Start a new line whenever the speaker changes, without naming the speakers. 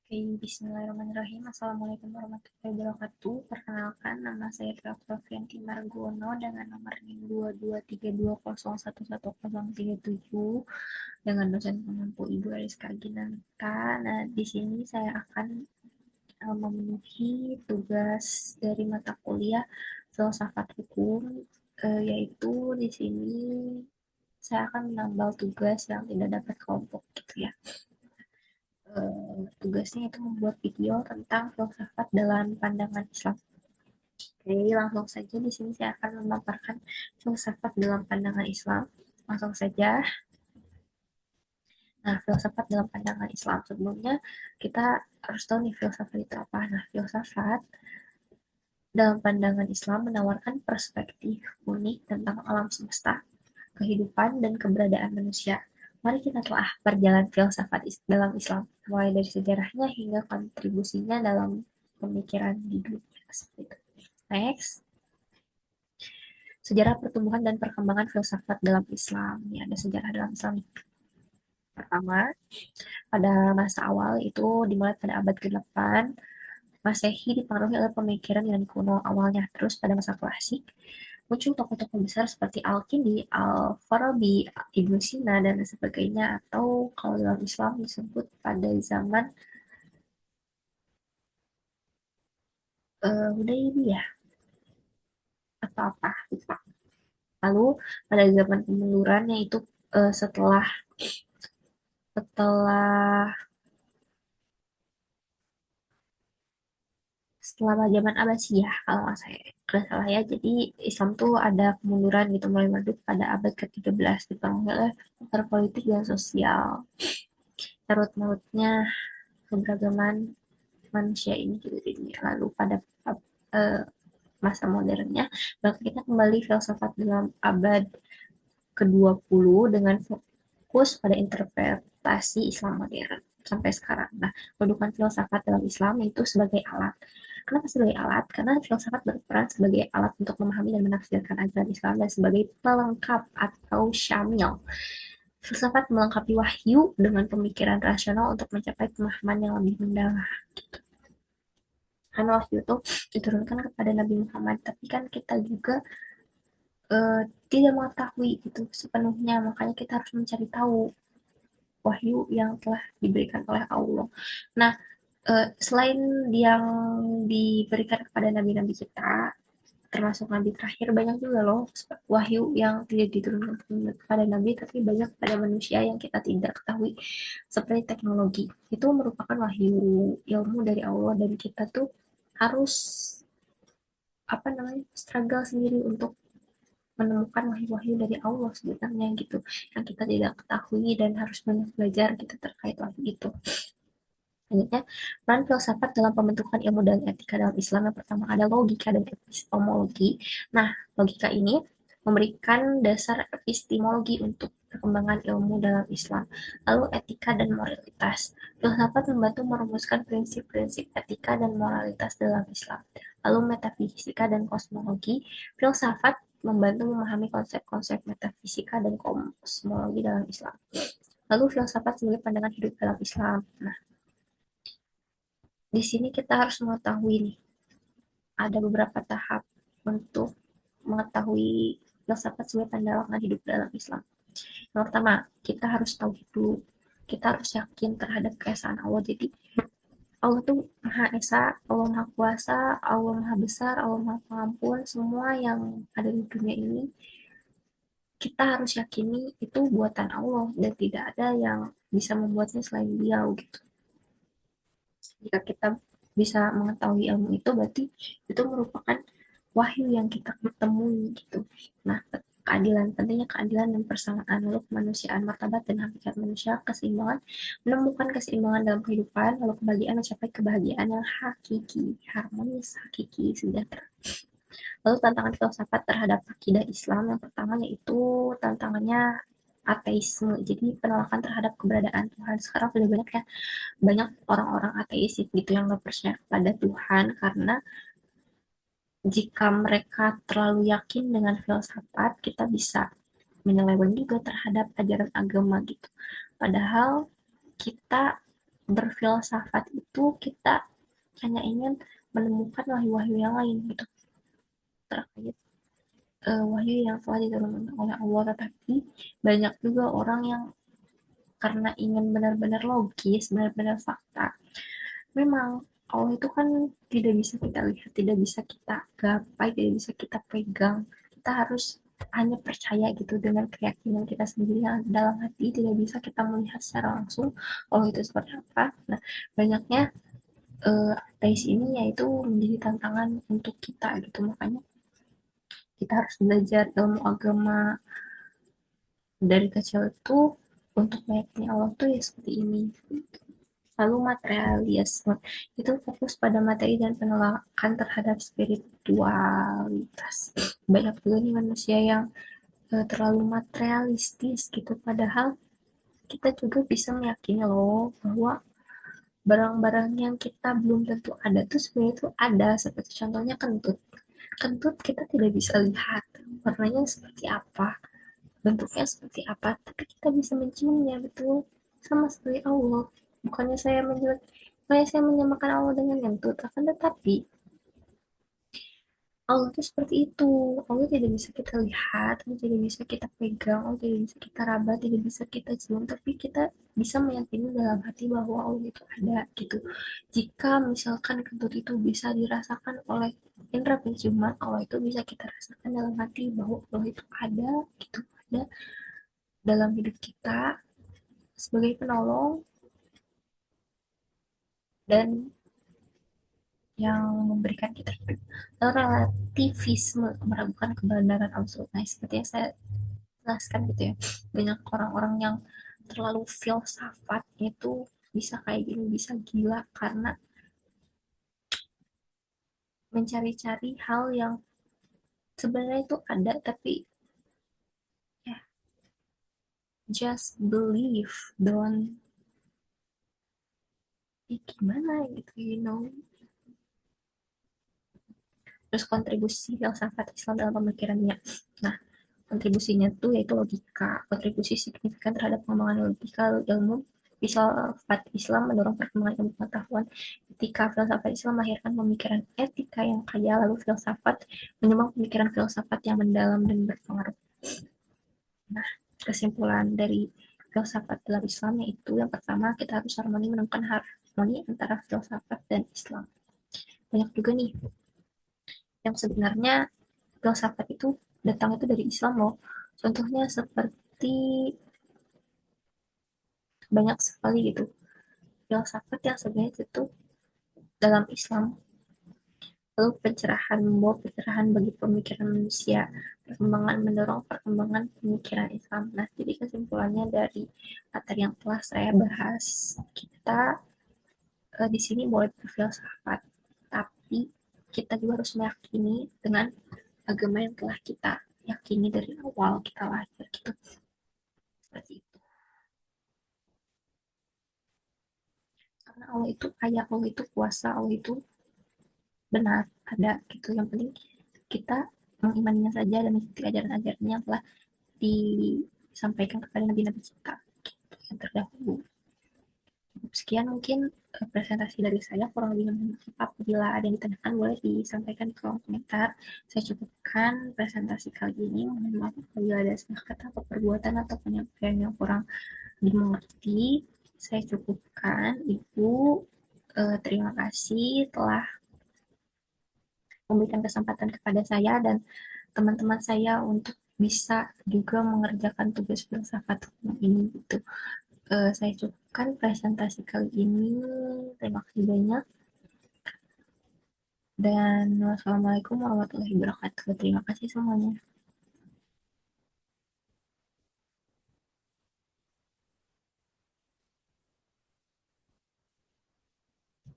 Oke, bismillahirrahmanirrahim. Assalamualaikum warahmatullahi wabarakatuh. Perkenalkan, nama saya Fianti Margono dengan nomor NIM 2232011037 dengan dosen pengampu Ibu Ariska Ginanita. Nah, di sini saya akan memenuhi tugas dari mata kuliah Filsafat Hukum, yaitu di sini saya akan menambah tugas yang tidak dapat kelompok gitu ya. Tugasnya itu membuat video tentang filsafat dalam pandangan Islam. Oke, langsung saja di sini saya akan memaparkan filsafat dalam pandangan Islam. Langsung saja. Nah, filsafat dalam pandangan Islam. Sebelumnya kita harus tahu nih filsafat itu apa. Nah, filsafat dalam pandangan Islam menawarkan perspektif unik tentang alam semesta, kehidupan, dan keberadaan manusia. Mari kita telah perjalanan filsafat dalam Islam, mulai dari sejarahnya hingga kontribusinya dalam pemikiran di dunia. Seperti itu. Next, sejarah pertumbuhan dan perkembangan filsafat dalam Islam. Ini ada sejarah dalam Islam. Pertama, pada masa awal itu dimulai pada abad ke-8, Masehi dipengaruhi oleh pemikiran Yunani kuno awalnya. Terus pada masa klasik, muncul tokoh-tokoh besar seperti Al-Kindi, Al-Farabi, Ibnu Sina, dan sebagainya. Atau kalau dalam Islam disebut pada zaman Hudaybiyah atau apa, lupa. Lalu pada zaman kemunduran yaitu setelah setelah setelah zaman Abbasiyah kalau nggak salah ya. Jadi Islam tuh ada kemunduran gitu mulai meredup pada abad ke-13 dipengaruhi oleh faktor politik dan sosial. Carut-marutnya keberagaman manusia ini gitu di dunia. Lalu pada uh, masa modernnya, maka kita kembali filsafat dalam abad ke-20 dengan fokus pada interpretasi Islam modern sampai sekarang. Nah, kedudukan filsafat dalam Islam itu sebagai alat. Kenapa sebagai alat? Karena filsafat berperan sebagai alat untuk memahami dan menafsirkan ajaran Islam dan sebagai pelengkap atau syamil. Filsafat melengkapi wahyu dengan pemikiran rasional untuk mencapai pemahaman yang lebih mendalam. Kan wahyu itu diturunkan kepada Nabi Muhammad, tapi kan kita juga tidak mengetahui itu sepenuhnya, makanya kita harus mencari tahu wahyu yang telah diberikan oleh Allah. Nah, selain yang diberikan kepada nabi-nabi kita, termasuk nabi terakhir, banyak juga loh wahyu yang tidak diturunkan kepada nabi, tapi banyak pada manusia yang kita tidak ketahui, seperti teknologi. Itu merupakan wahyu ilmu dari Allah, dan kita tuh harus apa namanya struggle sendiri untuk menemukan wahyu-wahyu dari Allah sebenarnya gitu yang kita tidak ketahui dan harus banyak belajar gitu terkait wahyu itu. Selanjutnya, peran filsafat dalam pembentukan ilmu dan etika dalam Islam yang pertama ada logika dan epistemologi. Nah, logika ini memberikan dasar epistemologi untuk perkembangan ilmu dalam Islam. Lalu etika dan moralitas. Filsafat membantu merumuskan prinsip-prinsip etika dan moralitas dalam Islam. Lalu metafisika dan kosmologi. Filsafat membantu memahami konsep-konsep metafisika dan kosmologi dalam Islam. Lalu filsafat sebagai pandangan hidup dalam Islam. Nah, di sini kita harus mengetahui nih, ada beberapa tahap untuk mengetahui filsafat sebagai pandangan hidup dalam Islam. Yang pertama, kita harus tahu dulu, kita harus yakin terhadap keesaan Allah. Jadi Allah tuh Maha Esa, Allah Maha Kuasa, Allah Maha Besar, Allah Maha Pengampun, semua yang ada di dunia ini kita harus yakini itu buatan Allah dan tidak ada yang bisa membuatnya selain Beliau gitu. Jika kita bisa mengetahui ilmu itu, berarti itu merupakan wahyu yang kita temui gitu. Nah, keadilan, pentingnya keadilan dan persamaan, lalu kemanusiaan, martabat dan hakikat manusia, keseimbangan, menemukan keseimbangan dalam kehidupan, lalu kebahagiaan, mencapai kebahagiaan yang hakiki, harmonis, hakiki, sejahtera. Lalu tantangan filsafat terhadap akidah Islam yang pertama yaitu tantangannya ateisme. Jadi penolakan terhadap keberadaan Tuhan. Sekarang sudah banyak ya, banyak orang-orang ateis gitu yang nggak percaya kepada Tuhan karena jika mereka terlalu yakin dengan filsafat, kita bisa menyeleweng juga terhadap ajaran agama gitu. Padahal kita berfilsafat itu kita hanya ingin menemukan wahyu-wahyu yang lain gitu terkait wahyu yang telah diturunkan oleh Allah, tetapi banyak juga orang yang karena ingin benar-benar logis, benar-benar fakta. Memang Allah itu kan tidak bisa kita lihat, tidak bisa kita gapai, tidak bisa kita pegang. Kita harus hanya percaya gitu dengan keyakinan kita sendiri yang dalam hati, tidak bisa kita melihat secara langsung Allah itu seperti apa. Nah, banyaknya ateis ini yaitu menjadi tantangan untuk kita gitu, makanya kita harus belajar ilmu agama dari kecil itu untuk meyakini Allah tuh ya seperti ini. Lalu materialisme itu fokus pada materi dan penolakan terhadap spiritualitas. Banyak juga nih manusia yang terlalu materialistis gitu, padahal kita juga bisa meyakini loh bahwa barang-barang yang kita belum tentu ada tuh sebenarnya itu ada, seperti contohnya kentut. Kentut kita tidak bisa lihat warnanya seperti apa, bentuknya seperti apa, tapi kita bisa menciumnya, betul, sama seperti Allah. Bukannya saya menjelek, bukannya saya menyamakan Allah dengan kentut, akan tetapi Allah itu seperti itu. Allah tidak bisa kita lihat, Allah tidak bisa kita pegang, Allah tidak bisa kita raba, tidak bisa kita cium, tapi kita bisa meyakini dalam hati bahwa Allah itu ada gitu. Jika misalkan kentut itu bisa dirasakan oleh indera penciuman, Allah itu bisa kita rasakan dalam hati bahwa Allah itu ada gitu, ada dalam hidup kita sebagai penolong dan yang memberikan kita hidup. Lalu relativisme meragukan kebenaran absolut. Nah, seperti yang saya jelaskan gitu ya, banyak orang-orang yang terlalu filsafat itu bisa kayak gini, bisa gila karena mencari-cari hal yang sebenarnya itu ada, tapi ya, just believe, don't, ya gimana gitu, you know. Terus kontribusi filsafat Islam dalam pemikirannya. Nah, kontribusinya tuh yaitu logika. Kontribusi signifikan terhadap pengembangan logika ilmu filsafat Islam mendorong perkembangan ilmu pengetahuan. Ketika filsafat Islam melahirkan pemikiran etika yang kaya, lalu filsafat menyumbang pemikiran filsafat yang mendalam dan berpengaruh. Nah, kesimpulan dari filsafat dalam Islam yaitu yang pertama, kita harus harmoni, menemukan harmoni antara filsafat dan Islam. Banyak juga nih yang sebenarnya filsafat itu datang itu dari Islam loh. Contohnya seperti banyak sekali gitu filsafat yang sebenarnya itu dalam Islam. Lalu pencerahan, membawa pencerahan bagi pemikiran manusia, perkembangan mendorong perkembangan pemikiran Islam. Nah, jadi kesimpulannya dari materi yang telah saya bahas, kita di sini boleh berfilsafat, tapi kita juga harus meyakini dengan agama yang telah kita yakini dari awal kita lahir gitu. Seperti itu. Karena Allah itu kaya, Allah itu kuasa, Allah itu benar, ada gitu. Yang penting kita mengimaninya saja dan mengikuti ajaran-ajarannya yang telah disampaikan kepada nabi-nabi kita gitu, yang terdahulu. Cukup sekian mungkin presentasi dari saya, kurang lebih mohon maaf apabila ada yang ditanyakan boleh disampaikan di kolom komentar. Saya cukupkan presentasi kali ini, mohon maaf apabila ada salah kata atau perbuatan atau penyampaian yang kurang dimengerti. Saya cukupkan. Ibu, terima kasih telah memberikan kesempatan kepada saya dan teman-teman saya untuk bisa juga mengerjakan tugas filsafat ini gitu. Saya cukupkan presentasi kali ini. Terima kasih banyak dan wassalamualaikum warahmatullahi wabarakatuh. Terima kasih semuanya.